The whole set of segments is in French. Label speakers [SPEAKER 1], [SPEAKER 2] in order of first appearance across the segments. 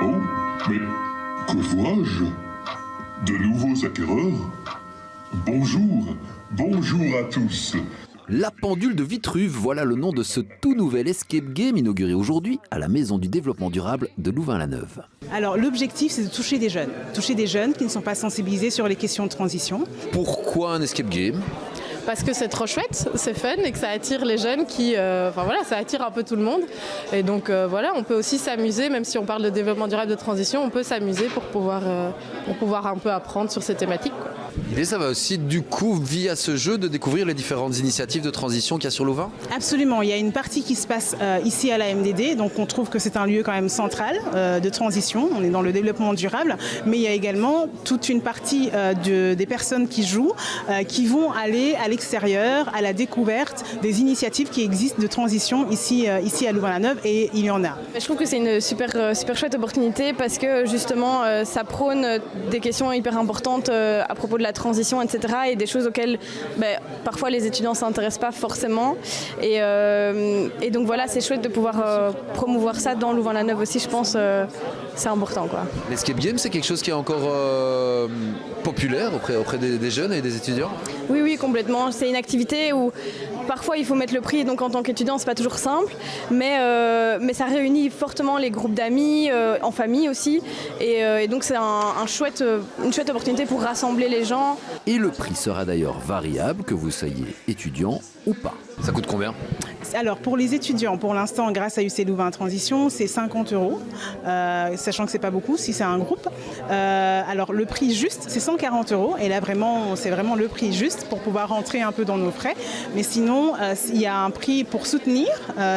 [SPEAKER 1] Oh, mais que vois-je? De nouveaux acquéreurs? Bonjour à tous.
[SPEAKER 2] La pendule de Vitruve, voilà le nom de ce tout nouvel escape game inauguré aujourd'hui à la Maison du Développement Durable de Louvain-la-Neuve.
[SPEAKER 3] Alors l'objectif, c'est de toucher des jeunes qui ne sont pas sensibilisés sur les questions de transition.
[SPEAKER 2] Pourquoi un escape game ?
[SPEAKER 4] Parce que c'est trop chouette, c'est fun et que ça attire les jeunes ça attire un peu tout le monde. Et donc on peut aussi s'amuser, même si on parle de développement durable, de transition, on peut s'amuser pour pouvoir un peu apprendre sur ces thématiques, quoi.
[SPEAKER 2] L'idée, ça va aussi du coup, via ce jeu, de découvrir les différentes initiatives de transition qu'il y a sur Louvain ?
[SPEAKER 3] Absolument, il y a une partie qui se passe ici à la MDD, donc on trouve que c'est un lieu quand même central de transition, on est dans le développement durable, mais il y a également toute une partie des personnes qui jouent, qui vont aller à l'extérieur, à la découverte des initiatives qui existent de transition ici à Louvain-la-Neuve, et il y en a.
[SPEAKER 5] Je trouve que c'est une super chouette opportunité parce que justement ça prône des questions hyper importantes à propos de la transition, etc. et des choses auxquelles parfois les étudiants ne s'intéressent pas forcément. Et donc voilà, c'est chouette de pouvoir promouvoir ça dans Louvain-la-Neuve aussi, je pense. C'est important, quoi.
[SPEAKER 2] L'escape game, c'est quelque chose qui est encore populaire auprès des jeunes et des étudiants ?
[SPEAKER 5] Oui, complètement. C'est une activité où parfois il faut mettre le prix, et donc en tant qu'étudiant, c'est pas toujours simple, mais ça réunit fortement les groupes d'amis, en famille aussi, et donc c'est une chouette opportunité pour rassembler les gens.
[SPEAKER 2] Et le prix sera d'ailleurs variable, que vous soyez étudiant ou pas. Ça coûte combien ?
[SPEAKER 3] Alors pour les étudiants, pour l'instant, grâce à UC Louvain Transition, c'est 50 €, sachant que c'est pas beaucoup si c'est un groupe. Alors le prix juste, c'est 140 €, et là vraiment, c'est vraiment le prix juste pour pouvoir rentrer un peu dans nos frais. Mais sinon, il y a un prix pour soutenir,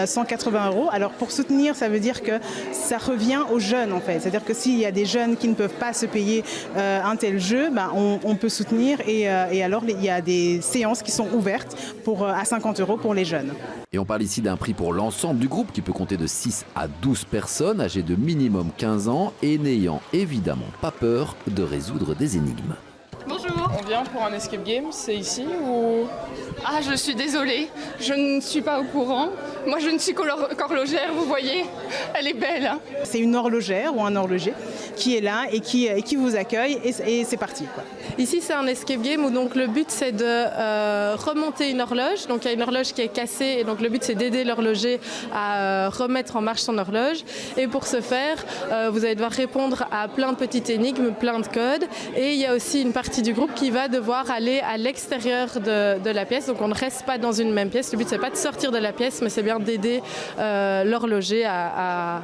[SPEAKER 3] 180 €. Alors pour soutenir, ça veut dire que ça revient aux jeunes en fait. C'est-à-dire que s'il y a des jeunes qui ne peuvent pas se payer un tel jeu, on peut soutenir, et alors il y a des séances qui sont ouvertes à 50 € pour les jeunes.
[SPEAKER 2] Et on parle ici d'un prix pour l'ensemble du groupe qui peut compter de 6 à 12 personnes âgées de minimum 15 ans et n'ayant évidemment pas peur de résoudre des énigmes.
[SPEAKER 6] Bonjour. On vient pour un escape game, c'est ici ou...
[SPEAKER 7] Ah, je suis désolée, je ne suis pas au courant. Moi, je ne suis qu'horlogère, vous voyez. Elle est belle. Hein.
[SPEAKER 3] C'est une horlogère ou un horloger qui est là et qui vous accueille, et c'est parti, quoi.
[SPEAKER 4] Ici, c'est un escape game où donc le but c'est de remonter une horloge. Donc il y a une horloge qui est cassée, et donc le but c'est d'aider l'horloger à remettre en marche son horloge. Et pour ce faire, vous allez devoir répondre à plein de petites énigmes, plein de codes. Et il y a aussi une partie du groupe qui va devoir aller à l'extérieur de la pièce. Donc on ne reste pas dans une même pièce. Le but c'est pas de sortir de la pièce, mais c'est bien d'aider l'horloger à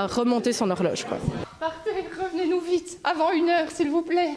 [SPEAKER 4] remonter son horloge, quoi.
[SPEAKER 7] Partez, revenez-nous vite, avant 1 heure, s'il vous plaît.